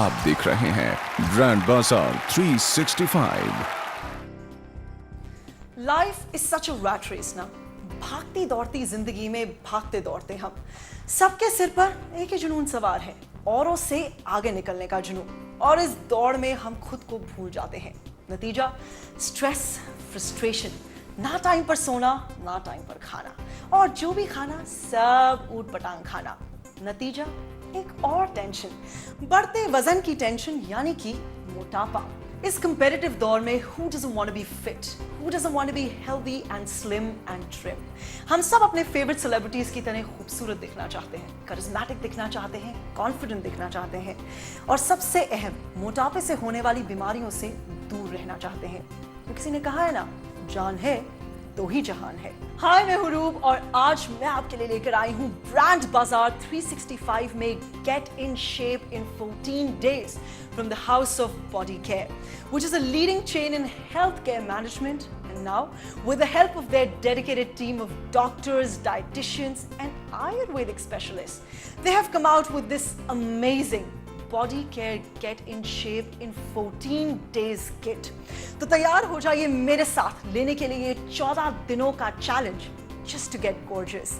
आप देख रहे हैं brand bazaar 365। Life is such a rat race ना। भागती दौड़ती जिंदगी में भागते दौड़ते हम सबके सिर पर एक ही जुनून सवार है, औरों से आगे निकलने का जुनून। और इस दौड़ में हम खुद को भूल जाते हैं। नतीजा स्ट्रेस, फ्रस्ट्रेशन, ना टाइम पर सोना, ना टाइम पर खाना, और जो भी खाना सब ऊट पटांग खाना। नतीजा एक और टेंशन, बढ़ते वजन की टेंशन, यानी कि मोटापा। इस कंपेटिटिव दौर में who doesn't want to be fit? Who doesn't want to be healthy and slim and trim? हम सब अपने फेवरेट सेलिब्रिटीज की तरह खूबसूरत दिखना चाहते हैं, करिश्मेटिक दिखना चाहते हैं, कॉन्फिडेंट दिखना चाहते हैं, और सबसे अहम, मोटापे से होने वाली बीमारियों से दूर रहना चाहते हैं। तो किसी ने कहा है ना, जान है तो ही जहान है। हाय, मैं हूं रूप और आज मैं आपके लिए लेकर आई हूं ब्रांड बाजार 365 में gate in shape in 14 days from the House of Body Care, which is a leading chain in healthcare management. And now, with the help of their dedicated team of doctors, dietitians, and Ayurvedic specialists, they have come out with this amazing Body Care Get in Shape in 14 Days Kit. तो तैयार हो जाइए मेरे साथ लेने के लिए 14 दिनों का challenge just to get gorgeous.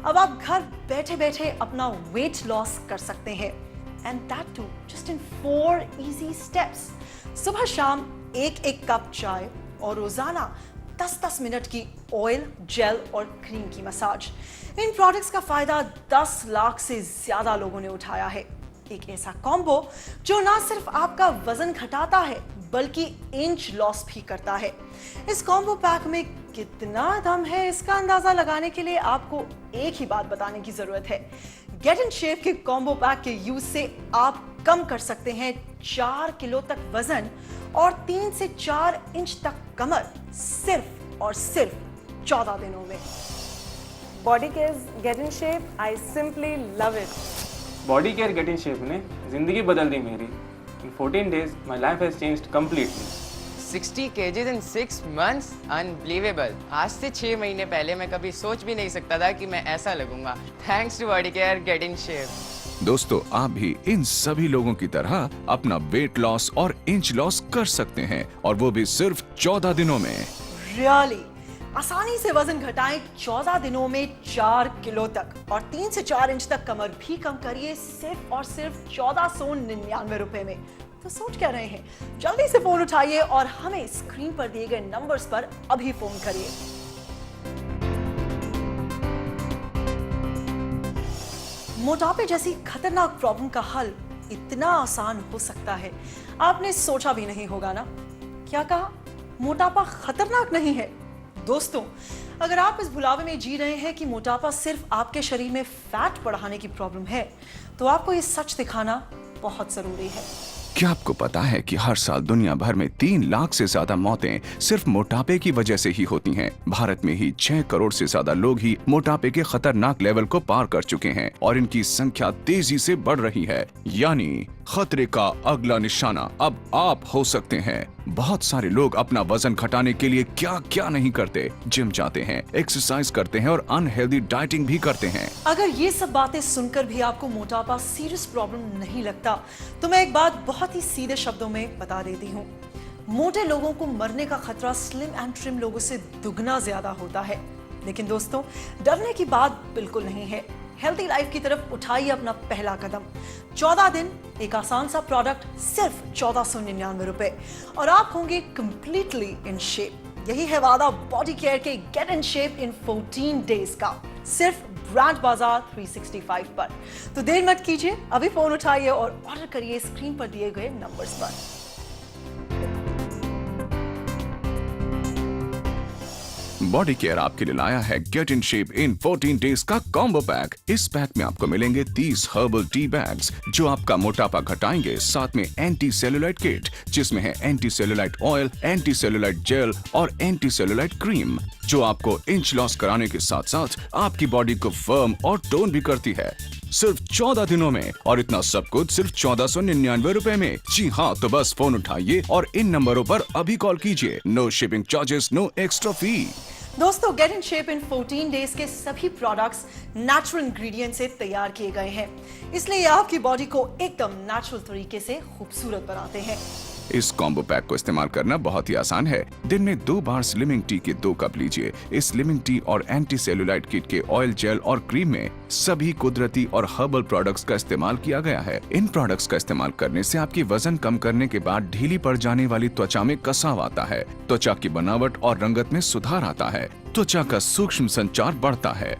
अब आप घर बैठे बैठे अपना वेट लॉस कर सकते हैं, and that too just in 4 easy steps. सुबह शाम एक कप चाय और रोजाना 10-10 मिनट की ऑयल, जेल और क्रीम की मसाज। इन प्रोडक्ट्स का फायदा 10 लाख से ज्यादा लोगों ने उठाया है। एक ऐसा कॉम्बो जो ना सिर्फ आपका वजन घटाता है बल्कि इंच लॉस भी करता है। इस कॉम्बो पैक में कितना दम है, इसका अंदाजा लगाने के लिए आपको एक ही बात बताने की जरूरत है। गेट इन शेप के कॉम्बो पैक के यूज से आप कम कर सकते हैं 4 किलो तक वजन और 3 से 4 इंच तक कमर, सिर्फ और सिर्फ 14 दिनों में। Body Care get in shape, I simply love it. Body Care get in shape ने जिंदगी बदल दी मेरी। इन 14 days my life has changed completely. 60 kgs in 6 months, unbelievable. आज से 6 महीने पहले मैं कभी सोच भी नहीं सकता था कि मैं ऐसा लगूंगा। Thanks to Body Care get in shape. दोस्तों, आप भी इन सभी लोगों की तरह अपना वेट लॉस और इंच लॉस कर सकते हैं, और वो भी सिर्फ 14 दिनों में। रियली आसानी से वजन घटाएं 14 दिनों में 4 किलो तक, और 3 से 4 इंच तक कमर भी कम करिए सिर्फ और सिर्फ 1499 रुपए में। तो सोच क्या रहे हैं, जल्दी से फोन उठाइए और हमें स्क्रीन पर दिए गए नंबर्स पर अभी फोन करिए। मोटापे जैसी खतरनाक प्रॉब्लम का हल इतना आसान हो सकता है, आपने सोचा भी नहीं होगा ना। क्या कहा? मोटापा खतरनाक नहीं है। दोस्तों, अगर आप इस भुलावे में जी रहे हैं कि मोटापा सिर्फ आपके शरीर में फैट बढ़ाने की प्रॉब्लम है, तो आपको ये सच दिखाना बहुत जरूरी है। क्या आपको पता है कि हर साल दुनिया भर में 3 लाख से ज्यादा मौतें सिर्फ मोटापे की वजह से ही होती हैं। भारत में ही 6 करोड़ से ज्यादा लोग ही मोटापे के खतरनाक लेवल को पार कर चुके हैं, और इनकी संख्या तेजी से बढ़ रही है। यानी खतरे का अगला निशाना अब आप हो सकते हैं। बहुत सारे लोग अपना वजन घटाने के लिए क्या क्या नहीं करते। जिम जाते हैं, एक्सरसाइज करते हैं और अनहेल्दी डाइटिंग भी करते हैं। अगर ये सब बातें सुनकर भी आपको मोटापा सीरियस प्रॉब्लम नहीं लगता, तो मैं एक बात बहुत ही सीधे शब्दों में बता देती हूँ। मोटे लोगों को मरने का खतरा स्लिम एंड ट्रिम लोगों से दुगना ज्यादा होता है। लेकिन दोस्तों, डरने की बात बिल्कुल नहीं है। हेल्थी लाइफ की तरफ उठाइए अपना पहला कदम। 14 दिन, एक आसान सा प्रोडक्ट, सिर्फ 1499 रुपए, और आप होंगे कंप्लीटली इन शेप। यही है वादा बॉडी केयर के get in shape in 14 days का, सिर्फ ब्रांड बाजार 365 पर। तो देर मत कीजिए, अभी फोन उठाइए और ऑर्डर करिए स्क्रीन पर दिए गए नंबर्स पर। बॉडी केयर आपके लिए लाया है gate in shape in 14 days का कॉम्बो पैक। इस पैक में आपको मिलेंगे 30 हर्बल टी बैग्स जो आपका मोटापा घटाएंगे, साथ में एंटी सेलुलाइट किट जिसमें है anti cellulite oil, anti cellulite gel और एंटी सेलुलाइट क्रीम, जो आपको इंच लॉस कराने के साथ साथ आपकी बॉडी को फर्म और टोन भी करती है। सिर्फ 14 दिनों में, और इतना सब कुछ सिर्फ 1499 रुपए में। जी हाँ, तो बस फोन उठाइए और इन नंबरों पर अभी कॉल कीजिए। No shipping charges, no extra fee. दोस्तों, get in shape in 14 days के सभी प्रोडक्ट्स नेचुरल इंग्रेडिएंट से तैयार किए गए हैं, इसलिए ये आपकी बॉडी को एकदम नेचुरल तरीके से खूबसूरत बनाते हैं। इस कॉम्बो पैक को इस्तेमाल करना बहुत ही आसान है। दिन में 2 बार स्लिमिंग टी के 2 कप लीजिए। इस स्लिमिंग टी और एंटी सेलुलाइट किट के ऑयल, जेल और क्रीम में सभी कुदरती और हर्बल प्रोडक्ट्स का इस्तेमाल किया गया है। इन प्रोडक्ट्स का इस्तेमाल करने से आपकी वजन कम करने के बाद ढीली पड़ जाने वाली त्वचा में कसाव आता है, त्वचा की बनावट और रंगत में सुधार आता है, त्वचा का सूक्ष्म संचार बढ़ता है,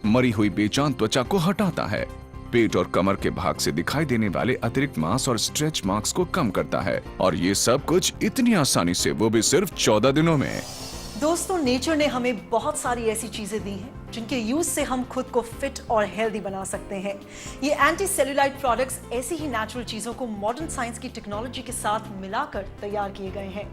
मरी हुई बेजान त्वचा को हटाता है, पेट और कमर के भाग से दिखाई देने वाले अतिरिक्त मांस और स्ट्रेच मार्क्स को कम करता है। और ये सब कुछ इतनी आसानी से, वो भी सिर्फ 14 दिनों में। दोस्तों, नेचर ने हमें बहुत सारी ऐसी चीजें दी हैं जिनके यूज से हम खुद को फिट और हेल्दी बना सकते हैं। ये एंटी सेल्यूलाइट प्रोडक्ट्स ऐसी ही नेचुरल चीजों को मॉडर्न साइंस की टेक्नोलॉजी के साथ मिलाकर तैयार किए गए हैं।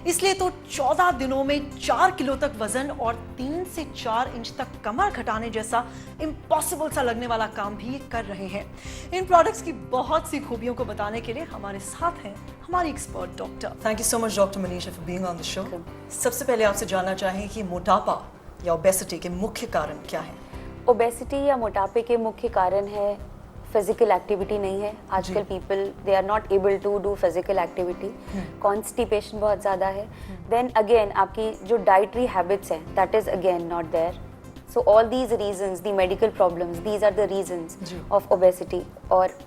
इसलिए तो 14 दिनों में 4 किलो तक वजन और 3 से 4 इंच तक कमर घटाने जैसा इम्पॉसिबल सा लगने वाला काम भी ये कर रहे हैं। इन प्रोडक्ट्स की बहुत सी खूबियों को बताने के लिए हमारे साथ हैं हमारी expert doctor. Thank you so much doctor Manisha for being on the show. सबसे पहले आपसे जानना चाहें कि मोटापा या ओबेसिटी के मुख्य कारण क्या है? ओबेसिटी या मोटापे के मुख्य कारण है फिजिकल एक्टिविटी नहीं है। आजकल people they are not able to do physical activity, constipation बहुत ज़्यादा है। देन अगेन आपकी जो डाइटरी हैबिट्स हैं that is again not there. So all these reasons, the medical problems, these are the reasons of obesity और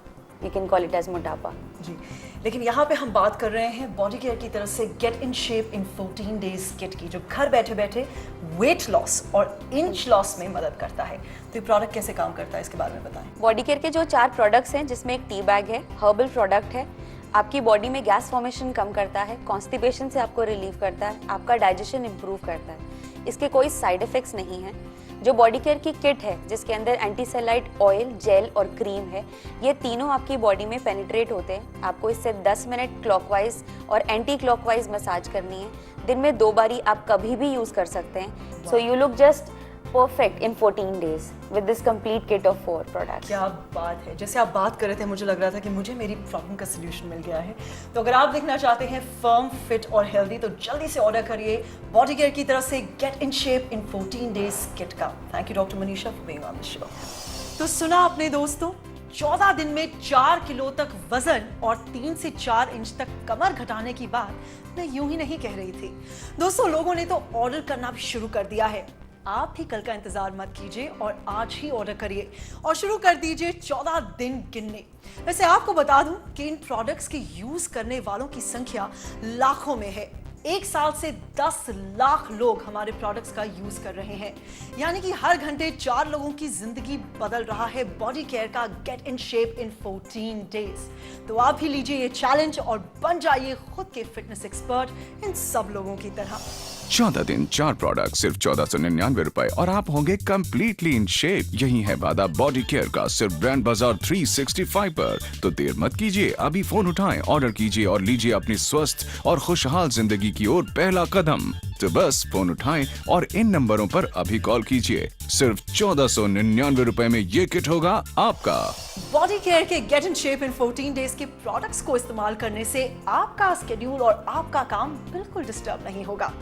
you can call it as मोटापा। जी, लेकिन यहाँ पे हम बात कर रहे हैं बॉडी केयर की तरफ से get in shape in 14 days kit की, जो घर बैठे बैठे वेट लॉस और इंच लॉस में मदद करता है। तो ये प्रोडक्ट कैसे काम करता है, इसके बारे में बताएं। बॉडी केयर के जो 4 प्रोडक्ट्स हैं, जिसमें एक टी बैग है, हर्बल प्रोडक्ट है, आपकी बॉडी में गैस फॉर्मेशन कम करता है, कॉन्स्टिपेशन से आपको रिलीव करता है, आपका डाइजेशन इंप्रूव करता है। इसके कोई साइड इफेक्ट्स नहीं हैं। जो बॉडी केयर की किट है जिसके अंदर एंटीसेलाइट ऑयल, जेल और क्रीम है, ये तीनों आपकी बॉडी में पेनिट्रेट होते हैं। आपको इससे 10 मिनट क्लॉकवाइज और एंटी क्लॉकवाइज मसाज करनी है। दिन में 2 बारी आप कभी भी यूज कर सकते हैं। So you look just perfect in 14 days with this complete kit of 4 products. क्या बात है! जैसे आप बात कर रहे थे, मुझे लग रहा था कि मुझे मेरी प्रॉब्लम का सोल्यूशन मिल गया है। तो अगर आप देखना चाहते हैं फर्म, फिट और हेल्दी, तो जल्दी से ऑर्डर करिए बॉडी केयर की तरफ से get in shape in 14 days kit का। Thank you doctor Manisha for being on the show. तो सुना आपने दोस्तों, 14 दिन में 4 किलो तक वजन और 3 से 4 इंच तक कमर घटाने की बात मैं यूं ही नहीं कह रही थी। दोस्तों, लोगों ने तो ऑर्डर करना भी शुरू कर दिया है। आप भी कल का इंतजार मत कीजिए और आज ही ऑर्डर करिए और शुरू कर दीजिए 14 दिन गिनने। वैसे आपको बता दूं कि इन प्रोडक्ट्स के यूज करने वालों की संख्या लाखों में है। 1 साल से 10 लाख लोग हमारे प्रोडक्ट्स का यूज कर रहे हैं, यानी कि हर घंटे 4 लोगों की जिंदगी बदल रहा है बॉडी केयर का gate in shape in 14 days. तो आप भी लीजिए ये चैलेंज और बन जाइए खुद के फिटनेस एक्सपर्ट इन सब लोगों की तरह। 14 दिन 4 प्रोडक्ट सिर्फ 1499 रुपए और आप होंगे कंप्लीटली इन शेप। यही है वादा बॉडी केयर का सिर्फ ब्रांड बाजार 365 पर। तो देर मत कीजिए, अभी फोन उठाएं, ऑर्डर कीजिए और लीजिए अपनी स्वस्थ और खुशहाल जिंदगी की ओर पहला कदम। तो बस फोन उठाएं और इन नंबरों पर अभी कॉल कीजिए। सिर्फ 1499 रुपए में ये किट होगा आपका। बॉडी केयर के get in shape in 14 days के प्रोडक्ट्स को इस्तेमाल करने से आपका स्केड्यूल और आपका काम बिल्कुल डिस्टर्ब नहीं होगा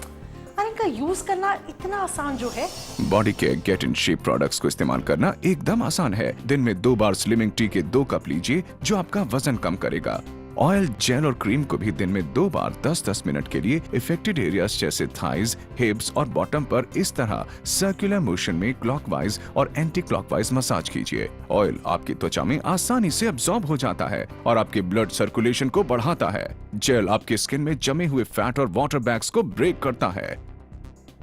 और इनका यूज करना इतना आसान जो है। Body Care get in shape products को इस्तेमाल करना एकदम आसान है। दिन में 2 बार स्लिमिंग टी के 2 कप लीजिए, जो आपका वजन कम करेगा। ऑयल, जेल और क्रीम को भी दिन में 2 बार 10-10 मिनट के लिए इफेक्टेड एरियाज जैसे थाइज, हिप्स और बॉटम पर इस तरह सर्कुलर मोशन में क्लॉकवाइज और एंटी क्लॉकवाइज मसाज कीजिए। ऑयल आपकी त्वचा में आसानी से अब्सॉर्ब हो जाता है और आपके ब्लड सर्कुलेशन को बढ़ाता है। जेल आपके स्किन में जमे हुए फैट और वाटर बैग्स को ब्रेक करता है।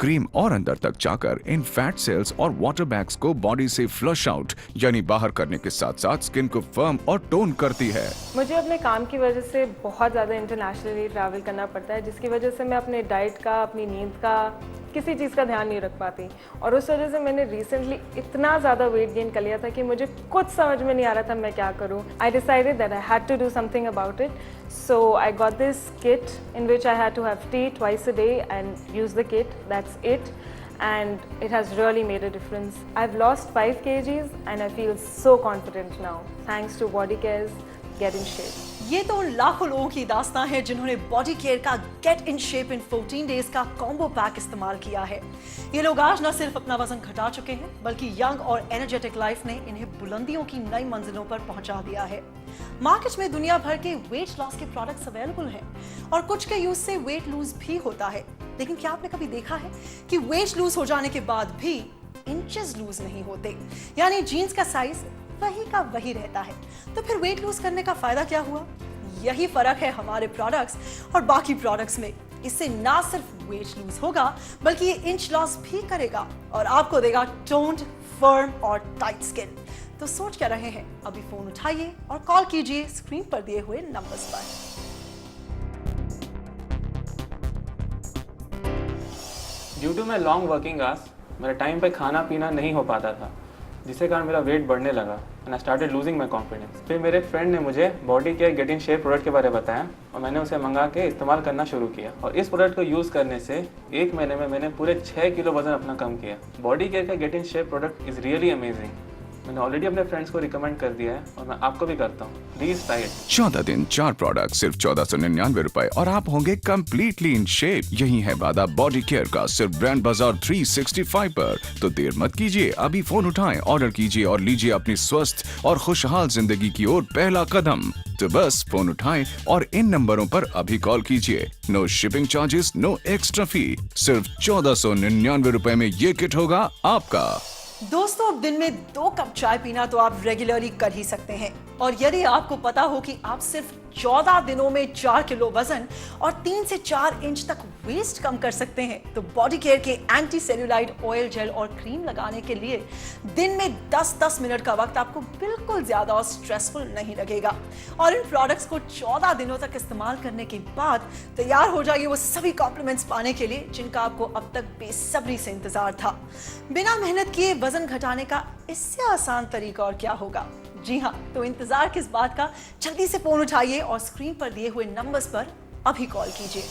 क्रीम और अंदर तक जाकर इन फैट सेल्स और वाटर बैग्स को बॉडी से फ्लश आउट यानी बाहर करने के साथ साथ स्किन को फर्म और टोन करती है। मुझे अपने काम की वजह से बहुत ज़्यादा इंटरनेशनली ट्रैवल करना पड़ता है, जिसकी वजह से मैं अपने डाइट का, अपनी नींद का, किसी चीज़ का ध्यान नहीं रख पाती। और उस वजह से मैंने रिसेंटली इतना ज़्यादा वेट गेन कर लिया था कि मुझे कुछ समझ में नहीं आ रहा था मैं क्या करूँ। I decided that I had to do something about it. So I got this kit in which I had to have tea twice a day and use the kit. That's it. And it has really made a difference. I've lost 5 kgs and I feel so confident now. Thanks to Body Care's Get in Shape. ये तो उन लाखों लोगों की दास्तां है जिन्होंने body care का gate in shape in 14 days का कॉम्बो पैक इस्तेमाल किया है। ये लोग आज न सिर्फ अपना वजन घटा चुके हैं, बल्कि यंग और एनर्जेटिक लाइफ ने इन्हें बुलंदियों की नई मंजिलों पर पहुंचा दिया है। मार्केट में दुनिया भर के वेट लॉस के प्रोडक्ट्स अवेलेबल हैं और कुछ के यूज से वेट लूज भी होता है, लेकिन क्या आपने कभी देखा है कि वेट लूज हो जाने के बाद भी इंचेस लूज नहीं होते, यानी जीन्स का साइज वही का वही रहता है। तो फिर वेट लूज करने का फायदा क्या हुआ? यही फर्क है हमारे प्रोडक्ट्स और बाकी प्रोडक्ट्स में। इससे ना सिर्फ वेट लूज होगा, बल्कि ये इंच लॉस भी करेगा और आपको देगा टोन्ड, फर्म और टाइट स्किन। तो सोच क्या रहे हैं? अभी फोन उठाइए और कॉल कीजिए स्क्रीन पर दिए हुए नंबर्स पर। Due to my long working hours मेरा टाइम पे खाना पीना नहीं हो पाता था, जिसके कारण मेरा वेट बढ़ने लगा and I started losing my confidence. फिर मेरे फ्रेंड ने मुझे body Care get in shape product के बारे में बताया और मैंने उसे मंगा के इस्तेमाल करना शुरू किया। और इस प्रोडक्ट को यूज़ करने से 1 महीने में मैंने पूरे 6 किलो वजन अपना कम किया। बॉडी केयर का gate in shape product is really amazing. मैंने ऑलरेडी अपने फ्रेंड्स को रिकमेंड कर दिया है और मैं आपको भी करता हूँ। Please try it. 14 दिन 4 प्रोडक्ट सिर्फ 1499 रुपए और आप होंगे कंप्लीटली इन शेप। यही है वादा बॉडी केयर का सिर्फ ब्रांड बाजार 365 पर। तो देर मत कीजिए, अभी फोन उठाएं, ऑर्डर कीजिए और लीजिए अपनी स्वस्थ और खुशहाल जिंदगी की ओर पहला कदम। तो बस फोन उठाएं और इन नंबरों पर अभी कॉल कीजिए। No shipping charges, no extra fee. सिर्फ 1499 रुपए में ये किट होगा आपका। दोस्तों, अब दिन में 2 कप चाय पीना तो आप रेगुलरली कर ही सकते हैं, और यदि आपको पता हो कि आप सिर्फ 14 दिनों में 4 किलो वजन और 3 से 4 इंच तक वेस्ट कम कर सकते हैं, तो बॉडी केयर के एंटी सेल्यूलाइड ऑयल, जेल और क्रीम लगाने के लिए दिन में 10-10 मिनट का वक्त आपको बिल्कुल ज्यादा और स्ट्रेसफुल नहीं लगेगा। और इन प्रोडक्ट्स को 14 दिनों तक इस्तेमाल करने के बाद तैयार हो जाइए वो सभी कॉम्प्लीमेंट्स पाने के लिए जिनका आपको अब तक बेसब्री से इंतजार था। बिना मेहनत किए वजन घटाने का इससे आसान तरीका और क्या होगा? जी हाँ, तो इंतजार किस बात का? जल्दी से फोन उठाइए और स्क्रीन पर दिए हुए नंबर्स पर अभी कॉल कीजिए।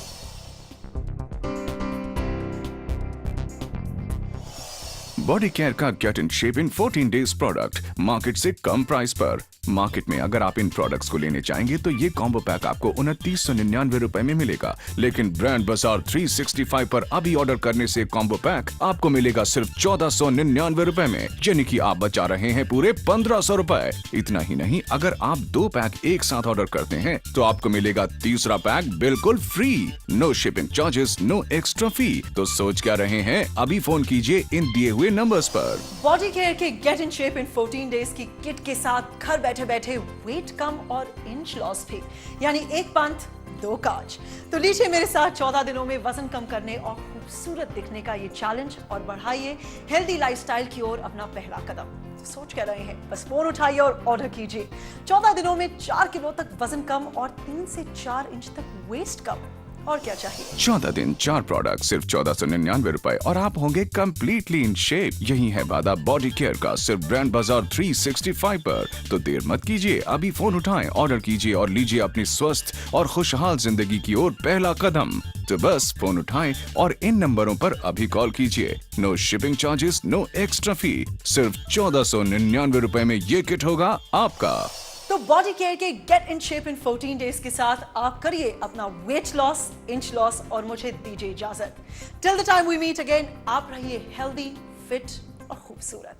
बॉडी केयर का gate in shape in 14 days product market से कम प्राइस पर। मार्केट में अगर आप इन प्रोडक्ट्स को लेने चाहेंगे तो ये कॉम्बो पैक आपको 2999 रुपए में मिलेगा, लेकिन ब्रांड बाजार 365 पर अभी ऑर्डर करने से कॉम्बो पैक आपको मिलेगा सिर्फ 1499 रुपए में, यानी कि आप बचा रहे हैं पूरे 1500 रुपए। इतना ही नहीं, अगर आप 2 पैक एक साथ ऑर्डर करते हैं तो आपको मिलेगा तीसरा पैक बिल्कुल free. No shipping charges, no extra fee. तो सोच क्या रहे हैं? अभी फोन कीजिए इन दिए हुए नंबर्स पर। बॉडी केयर के get in shape in 14 days की किट के साथ घर बैठे बैठे वेट कम और इंच लॉस भी, यानी 1 पंथ 2 काज। तो लीजिए मेरे साथ 14 दिनों में वजन कम करने और खूबसूरत दिखने का ये चैलेंज और बढ़ाइए हेल्दी लाइफस्टाइल की ओर अपना पहला कदम। तो सोच क्या रहे हैं? बस फोन उठाइए और ऑर्डर कीजिए। 14 दिनों में 4 किलो तक वजन कम और 3 से 4 इंच तक वेस्ट कम, और क्या चाहिए? 14 दिन 4 प्रोडक्ट सिर्फ 1499 रुपए और आप होंगे कंप्लीटली इन शेप। यही है वादा बॉडी केयर का सिर्फ ब्रांड बाजार 365 पर। तो देर मत कीजिए, अभी फोन उठाएं, ऑर्डर कीजिए और लीजिए अपनी स्वस्थ और खुशहाल जिंदगी की ओर पहला कदम। तो बस फोन उठाएं और इन नंबरों पर अभी कॉल कीजिए। No shipping charges, no extra fee. सिर्फ 1499 रुपए में ये किट होगा आपका। तो बॉडी केयर के get in shape in 14 days के साथ आप करिए अपना वेट लॉस, इंच लॉस और मुझे दीजिए इजाजत। Till the time we meet again, आप रहिए हेल्दी, फिट और खूबसूरत।